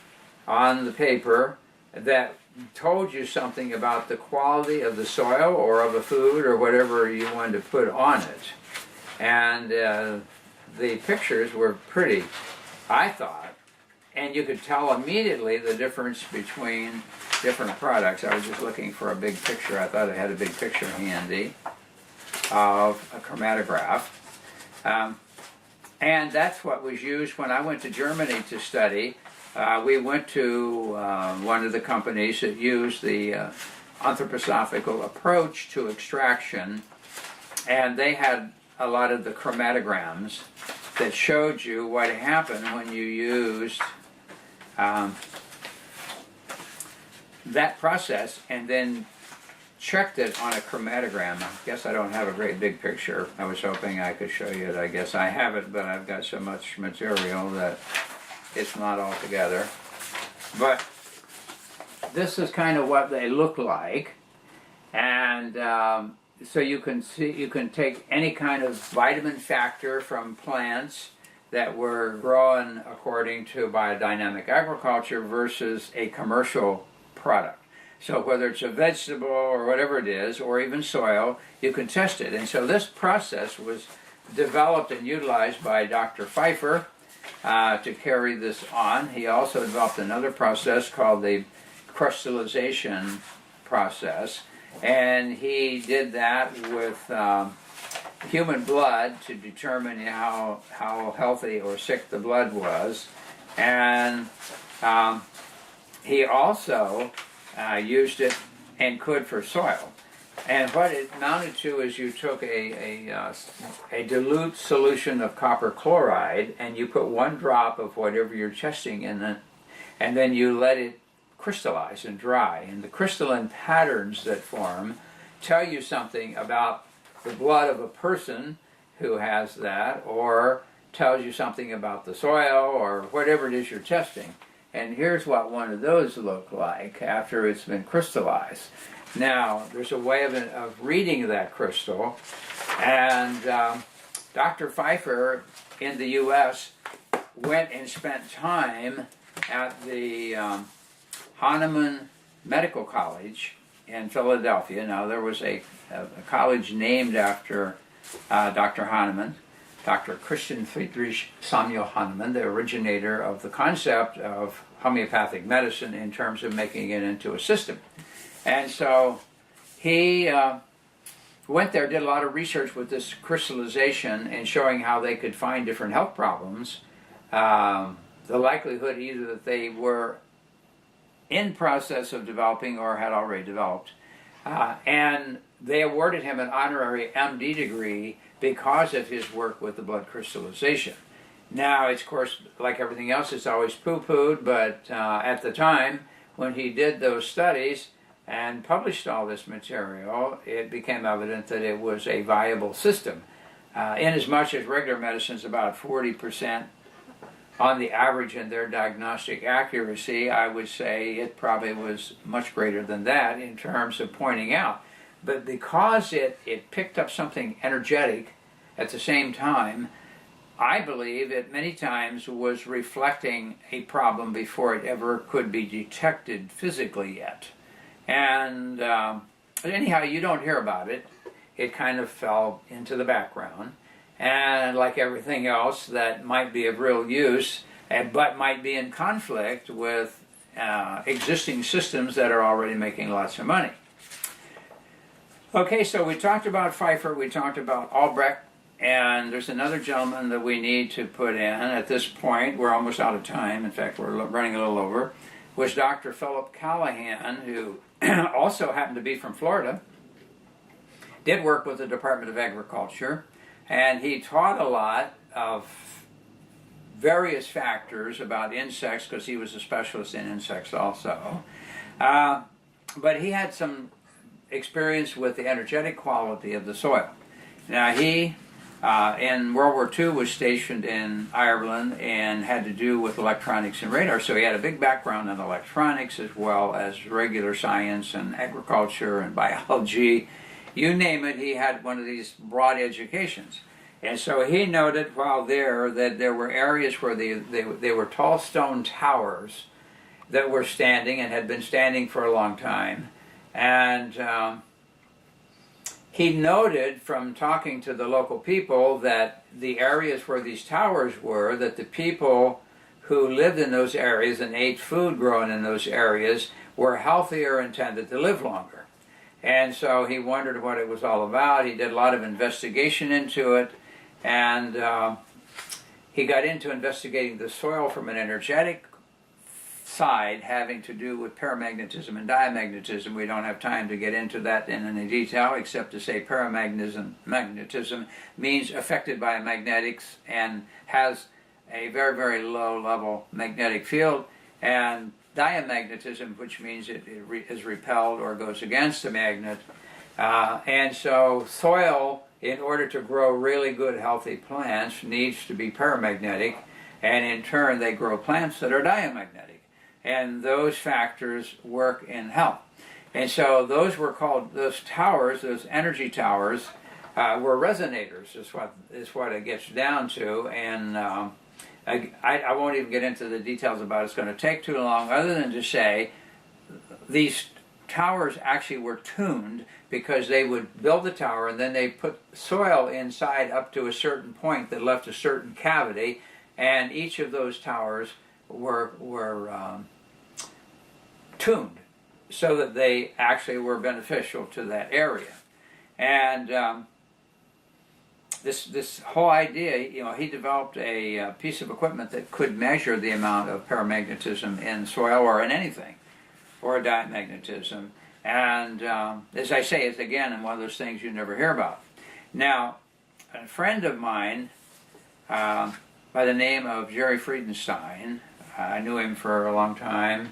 on the paper that told you something about the quality of the soil or of the food or whatever you wanted to put on it. And the pictures were pretty, I thought, and you could tell immediately the difference between different products. I was just looking for a big picture. I thought I had a big picture handy of a chromatograph. And that's what was used when I went to Germany to study. We went to one of the companies that used the anthroposophical approach to extraction, and they had a lot of the chromatograms that showed you what happened when you used that process and then checked it on a chromatogram. I guess I don't have a great big picture. I was hoping I could show you it. I guess I have it, but I've got so much material that it's not all together. But this is kind of what they look like. And so you can take any kind of vitamin factor from plants that were grown according to biodynamic agriculture versus a commercial product. So whether it's a vegetable or whatever it is, or even soil, you can test it. And so this process was developed and utilized by Dr. Pfeiffer to carry this on. He also developed another process called the crystallization process, and he did that with human blood to determine how healthy or sick the blood was. And he also used it and could for soil. And what it amounted to is you took a dilute solution of copper chloride and you put 1 drop of whatever you're testing in it, and then you let it crystallize and dry. And the crystalline patterns that form tell you something about the blood of a person who has that, or tells you something about the soil or whatever it is you're testing. And here's what one of those look like after it's been crystallized. Now, there's a way of reading that crystal, and Dr. Pfeiffer in the U.S. went and spent time at the Hahnemann Medical College in Philadelphia. Now, there was a college named after Dr. Hahnemann, Dr. Christian Friedrich Samuel Hahnemann, the originator of the concept of homeopathic medicine in terms of making it into a system. And so he went there, did a lot of research with this crystallization and showing how they could find different health problems. The likelihood either that they were in process of developing or had already developed. And they awarded him an honorary MD degree because of his work with the blood crystallization. Now, it's, of course, like everything else, it's always poo-pooed, but at the time when he did those studies and published all this material, it became evident that it was a viable system. Inasmuch as regular medicine is about 40% on the average in their diagnostic accuracy, I would say it probably was much greater than that in terms of pointing out. But because it picked up something energetic at the same time, I believe it many times was reflecting a problem before it ever could be detected physically yet. And anyhow, you don't hear about it. It kind of fell into the background. And like everything else that might be of real use, but might be in conflict with existing systems that are already making lots of money. Okay, so we talked about Pfeiffer, we talked about Albrecht, and there's another gentleman that we need to put in at this point. We're almost out of time. In fact, we're running a little over. Was Dr. Philip Callahan, who also happened to be from Florida, did work with the Department of Agriculture, and he taught a lot of various factors about insects, because he was a specialist in insects also. But he had some experience with the energetic quality of the soil. Now, he, in World War II, was stationed in Ireland and had to do with electronics and radar, so he had a big background in electronics as well as regular science and agriculture and biology. You name it, he had one of these broad educations. And so he noted while there that there were areas where they were tall stone towers that were standing and had been standing for a long time. And he noted from talking to the local people that the areas where these towers were, that the people who lived in those areas and ate food grown in those areas were healthier and tended to live longer. And so he wondered what it was all about. He did a lot of investigation into it, and he got into investigating the soil from an energetic side having to do with paramagnetism and diamagnetism. We don't have time to get into that in any detail, except to say paramagnetism means affected by magnetics and has a very, very low level magnetic field, and diamagnetism, which means it is repelled or goes against a magnet. And so soil, in order to grow really good healthy plants, needs to be paramagnetic, and in turn they grow plants that are diamagnetic. And those factors work in health. And so those were called, those towers, those energy towers, were resonators, is what it gets down to. And I won't even get into the details about it. It's going to take too long, other than to say these towers actually were tuned, because they would build the tower and then they put soil inside up to a certain point that left a certain cavity, and each of those towers were tuned so that they actually were beneficial to that area. And this whole idea, he developed a piece of equipment that could measure the amount of paramagnetism in soil or in anything, or diamagnetism. And as I say, it's again one of those things you never hear about. Now, a friend of mine by the name of Jerry Friedenstein, I knew him for a long time.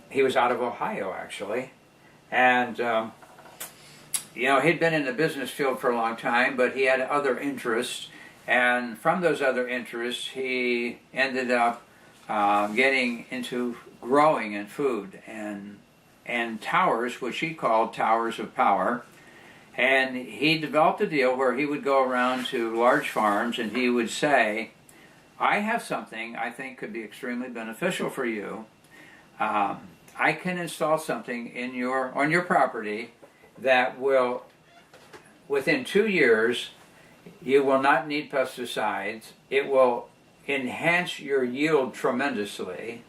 He was out of Ohio, actually. And, he'd been in the business field for a long time, but he had other interests. And from those other interests, he ended up getting into growing in food and towers, which he called towers of power. And he developed a deal where he would go around to large farms and he would say, I have something I think could be extremely beneficial for you. I can install something on your property that will, within 2 years, you will not need pesticides. It will enhance your yield tremendously,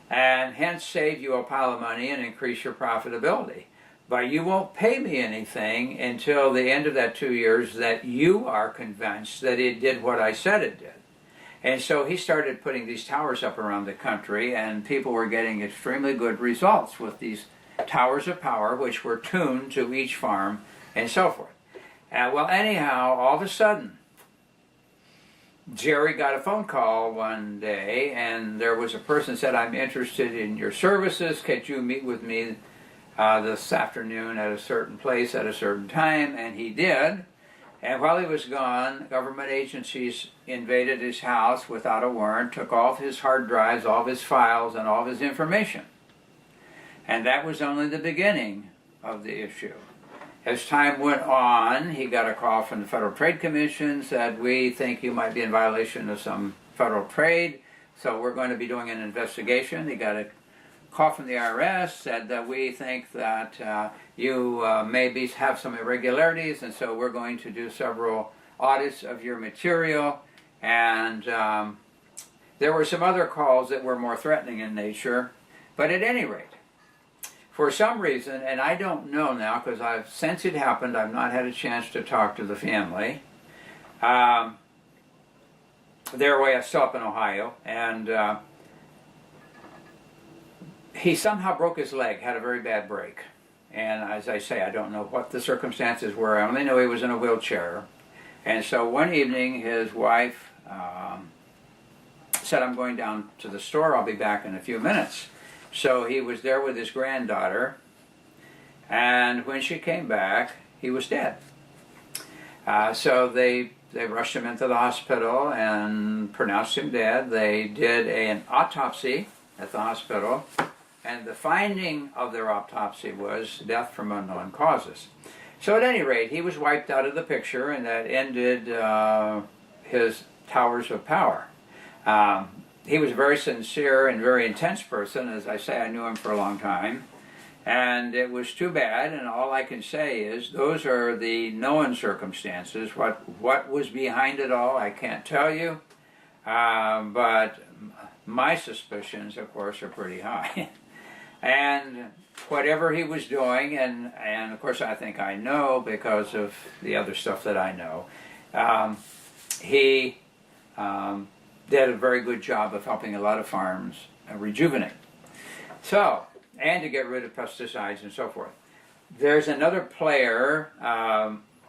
and hence save you a pile of money and increase your profitability. But you won't pay me anything until the end of that 2 years that you are convinced that it did what I said it did. And so he started putting these towers up around the country, and people were getting extremely good results with these towers of power, which were tuned to each farm and so forth. Well, anyhow, all of a sudden, Jerry got a phone call one day, and there was a person who said, I'm interested in your services. Could you meet with me this afternoon at a certain place at a certain time? And he did. And while he was gone, government agencies invaded his house without a warrant, took all of his hard drives, all of his files, and all of his information. And that was only the beginning of the issue. As time went on, he got a call from the Federal Trade Commission, said, we think you might be in violation of some federal trade, so we're going to be doing an investigation. He got a call from the IRS, said that we think that you may have some irregularities, and so we're going to do several audits of your material. And there were some other calls that were more threatening in nature. But at any rate, for some reason, and I don't know now because since it happened, I've not had a chance to talk to the family. They're way still up in Ohio, and he somehow broke his leg, had a very bad break. And as I say, I don't know what the circumstances were. I only know he was in a wheelchair. And so one evening, his wife said, I'm going down to the store. I'll be back in a few minutes. So he was there with his granddaughter. And when she came back, he was dead. So they rushed him into the hospital and pronounced him dead. They did an autopsy at the hospital. And the finding of their autopsy was death from unknown causes. So at any rate, he was wiped out of the picture, and that ended his towers of power. He was a very sincere and very intense person. As I say, I knew him for a long time. And it was too bad, and all I can say is those are the known circumstances. What was behind it all, I can't tell you. But my suspicions, of course, are pretty high. And whatever he was doing, and of course I think I know because of the other stuff that I know, he did a very good job of helping a lot of farms rejuvenate. So, and to get rid of pesticides and so forth. There's another player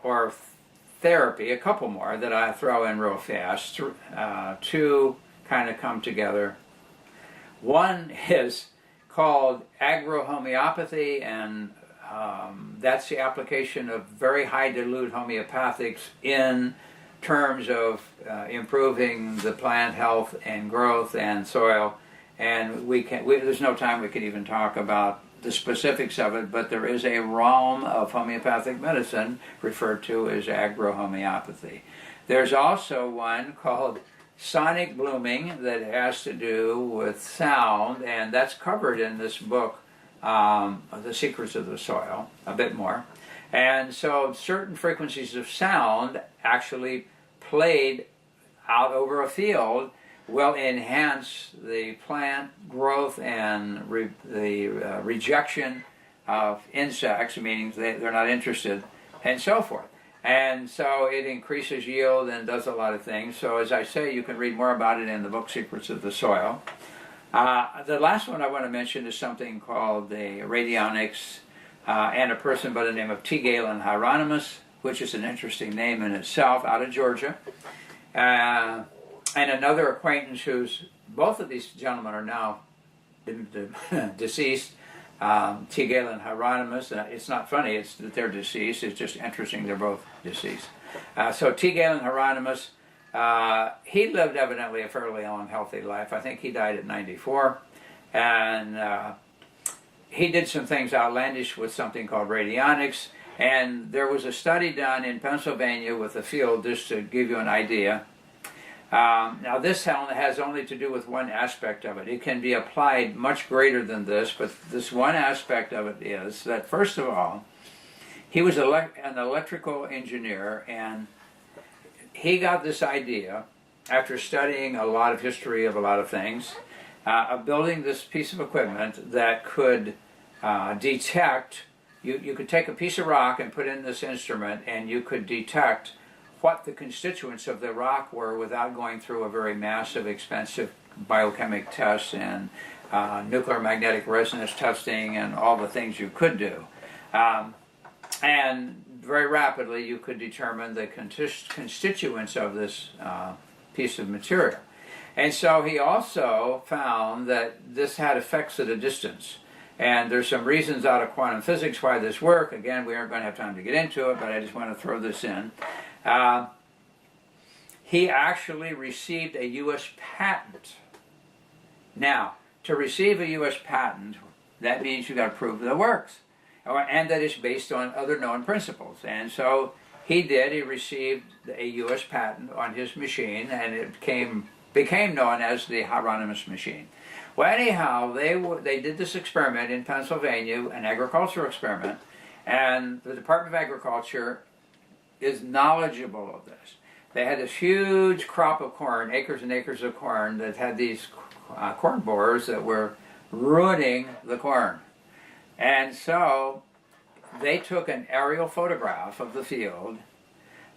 or therapy, a couple more that I throw in real fast to kind of come together. One is called agrohomeopathy, and that's the application of very high dilute homeopathics in terms of improving the plant health and growth and soil. And there's no time we could even talk about the specifics of it, but there is a realm of homeopathic medicine referred to as agrohomeopathy. There's also one called sonic blooming that has to do with sound, and that's covered in this book, The Secrets of the Soil, a bit more. And so certain frequencies of sound actually played out over a field will enhance the plant growth and the rejection of insects, meaning they're not interested, and so forth. And so it increases yield and does a lot of things. So as I say, you can read more about it in the book Secrets of the Soil. The last one I want to mention is something called the radionics, and a person by the name of T. Galen Hieronymus, which is an interesting name in itself, out of Georgia. And another acquaintance who's, both of these gentlemen are now deceased, T. Galen Hieronymus. It's not funny, it's that they're deceased, it's just interesting they're both deceased. So T. Galen Hieronymus, he lived evidently a fairly long, healthy life. I think he died at 94. And he did some things outlandish with something called radionics. And there was a study done in Pennsylvania with a field, just to give you an idea. Now this has only to do with one aspect of it. It can be applied much greater than this, but this one aspect of it is that, first of all, he was an electrical engineer, and he got this idea, after studying a lot of history of a lot of things, of building this piece of equipment that could detect, you could take a piece of rock and put in this instrument, and you could detect what the constituents of the rock were without going through a very massive, expensive biochemical test and nuclear magnetic resonance testing and all the things you could do. And very rapidly you could determine the constituents of this piece of material. And so he also found that this had effects at a distance. And there's some reasons out of quantum physics why this works. Again, we aren't going to have time to get into it, but I just want to throw this in. He actually received a U.S. patent. Now, to receive a U.S. patent, that means you've got to prove that it works, and that it's based on other known principles. And so he did. He received a U.S. patent on his machine, and it became known as the Hieronymus machine. Well, anyhow, they did this experiment in Pennsylvania, an agricultural experiment, and the Department of Agriculture is knowledgeable of this. They had this huge crop of corn, acres and acres of corn, that had these corn borers that were ruining the corn. And so they took an aerial photograph of the field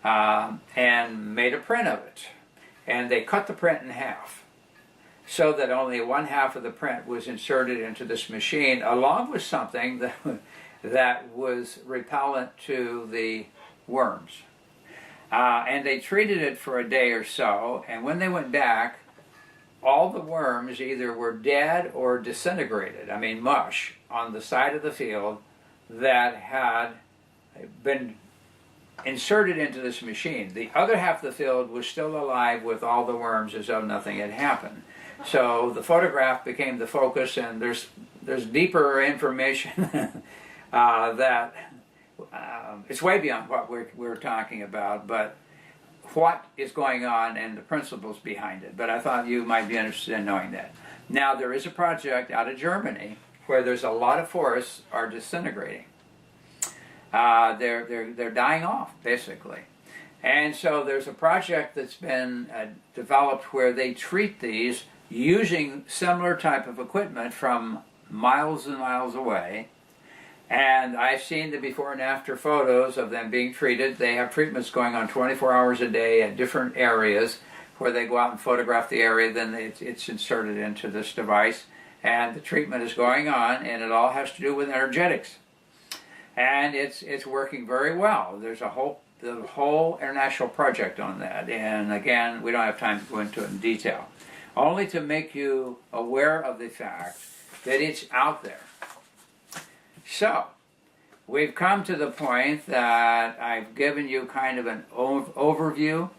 and made a print of it. And they cut the print in half, so that only one half of the print was inserted into this machine, along with something that was repellent to the worms. And they treated it for a day or so, and when they went back, all the worms either were dead or disintegrated, I mean mush, on the side of the field that had been inserted into this machine. The other half of the field was still alive with all the worms as though nothing had happened. So the photograph became the focus, and there's deeper information that it's way beyond what we're talking about, but what is going on and the principles behind it. But I thought you might be interested in knowing that. Now, there is a project out of Germany where there's a lot of forests are disintegrating. They're dying off, basically. And so there's a project that's been developed where they treat these using similar type of equipment from miles and miles away. And I've seen the before and after photos of them being treated. They have treatments going on 24 hours a day at different areas where they go out and photograph the area, then it's inserted into this device, and the treatment is going on, and it all has to do with energetics. And it's working very well. There's the whole international project on that, and again, we don't have time to go into it in detail. Only to make you aware of the fact that it's out there. So, we've come to the point that I've given you kind of an overview,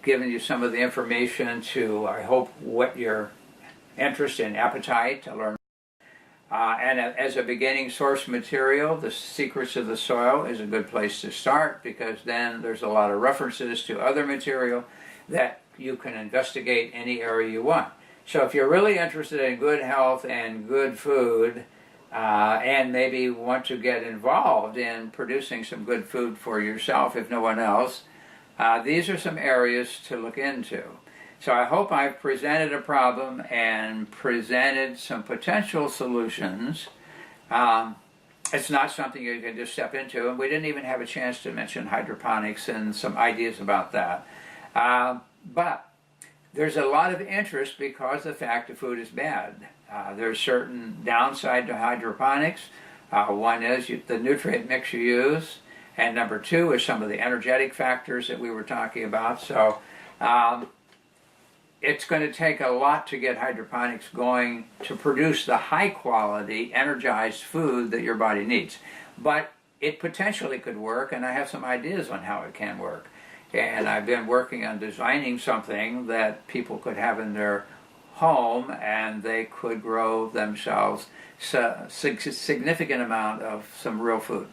given you some of the information to, I hope, whet your interest and appetite to learn. And as a beginning source material, the Secrets of the Soil is a good place to start, because then there's a lot of references to other material that you can investigate any area you want. So if you're really interested in good health and good food, and maybe want to get involved in producing some good food for yourself, if no one else, these are some areas to look into. So I hope I've presented a problem and presented some potential solutions. It's not something you can just step into, and we didn't even have a chance to mention hydroponics and some ideas about that. But there's a lot of interest because the fact that food is bad. There's certain downside to hydroponics. One is the nutrient mix you use, and number two is some of the energetic factors that we were talking about. So it's going to take a lot to get hydroponics going to produce the high quality energized food that your body needs. But it potentially could work, and I have some ideas on how it can work. And I've been working on designing something that people could have in their home, and they could grow themselves a significant amount of some real food.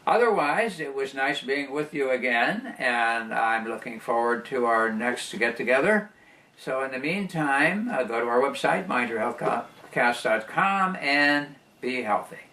Otherwise, it was nice being with you again, and I'm looking forward to our next get-together. So in the meantime, go to our website, mindyourhealthcast.com, and be healthy.